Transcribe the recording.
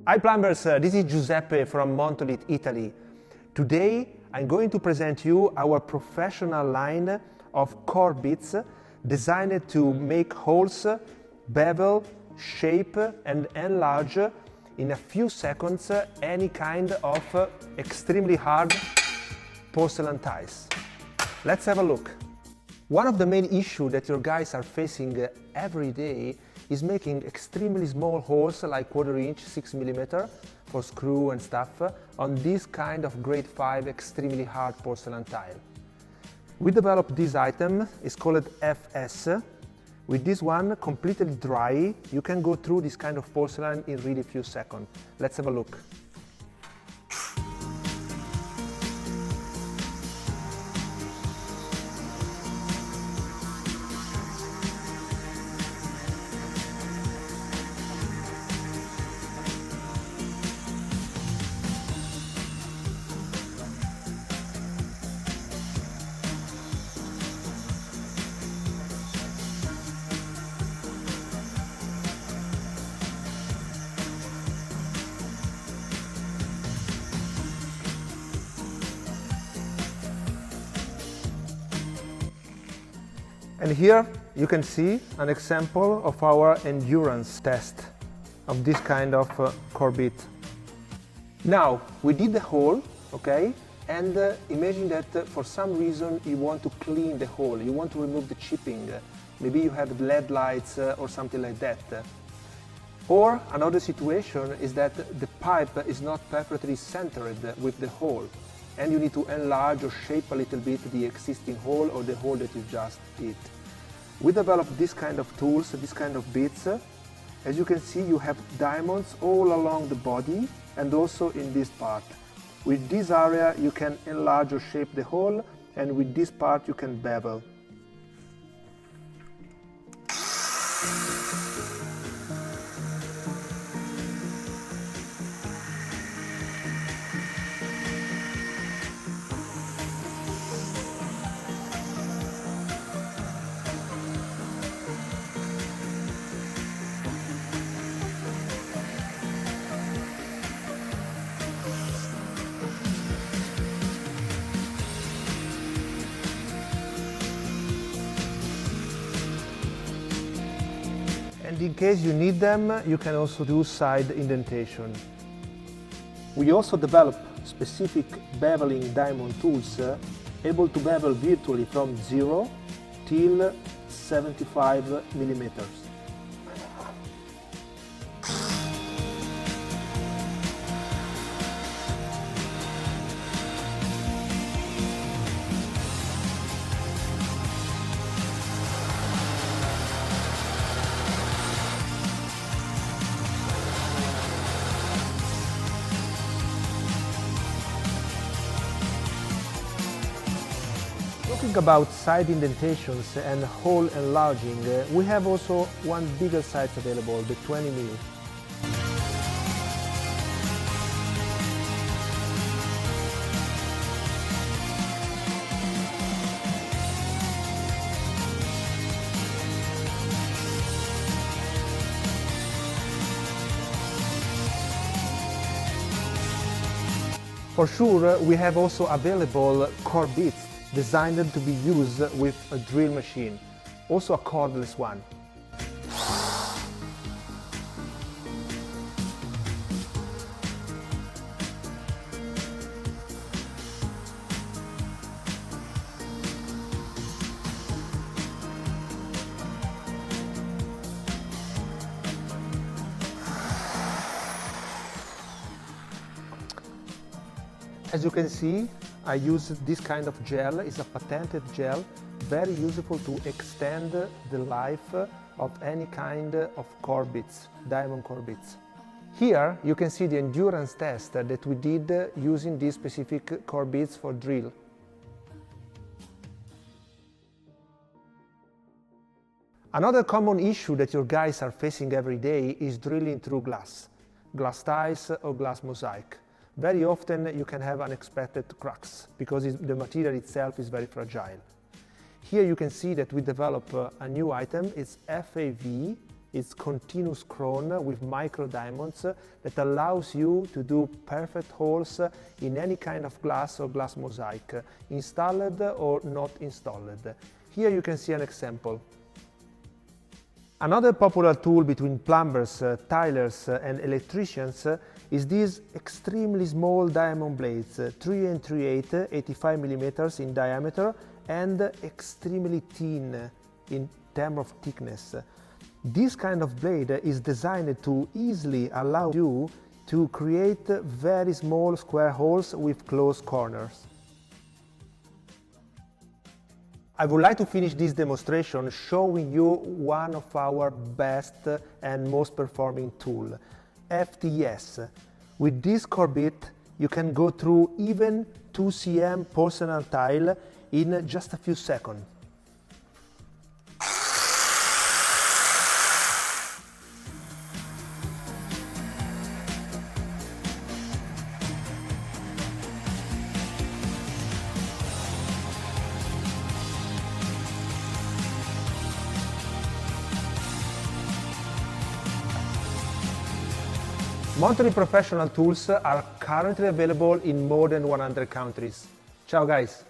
Hi plumbers, this is Giuseppe from Montolit, Italy. Today I'm going to present you our professional line of core bits designed to make holes, bevel, shape and enlarge in a few seconds any kind of extremely hard porcelain tiles. Let's have a look. One of the main issues that your guys are facing every day is making extremely small holes like 1/4 inch, 6 mm for screw and stuff on this kind of grade 5 extremely hard porcelain tile. We developed this item, it's called FS. With this one completely dry, you can go through this kind of porcelain in really few seconds. Let's have a look. And here you can see an example of our endurance test of this kind of core bit. Now, we did the hole, okay? And imagine that for some reason you want to clean the hole, you want to remove the chipping. Maybe you have LED lights or something like that. Or another situation is that the pipe is not perfectly centered with the hole, and you need to enlarge or shape a little bit the existing hole or the hole that you just did. We developed this kind of tools, this kind of bits. As you can see, you have diamonds all along the body and also in this part. With this area you can enlarge or shape the hole, and with this part you can bevel. And in case you need them, you can also do side indentation. We also develop specific beveling diamond tools able to bevel virtually from 0 till 75 millimeters. Talking about side indentations and hole enlarging, we have also one bigger size available, the 20 mm. For sure, we have also available core bits designed to be used with a drill machine, also a cordless one. As you can see, I use this kind of gel. It's a patented gel, very useful to extend the life of any kind of core bits, diamond core bits. Here you can see the endurance test that we did using these specific core bits for drill. Another common issue that your guys are facing every day is drilling through glass tiles or glass mosaic. Very often you can have unexpected cracks because the material itself is very fragile. Here you can see that we develop a new item, it's FAV, It's continuous crown with micro diamonds that allows you to do perfect holes in any kind of glass or glass mosaic, installed or not installed. Here you can see an example. Another popular tool between plumbers, tilers and electricians is these extremely small diamond blades, 3 and 3/8, 85 millimeters in diameter and extremely thin in terms of thickness. This kind of blade is designed to easily allow you to create very small square holes with closed corners. I would like to finish this demonstration showing you one of our best and most performing tool, FTS. With this core bit, you can go through even 2 cm porcelain tile in just a few seconds. Montolit professional tools are currently available in more than 100 countries. Ciao guys!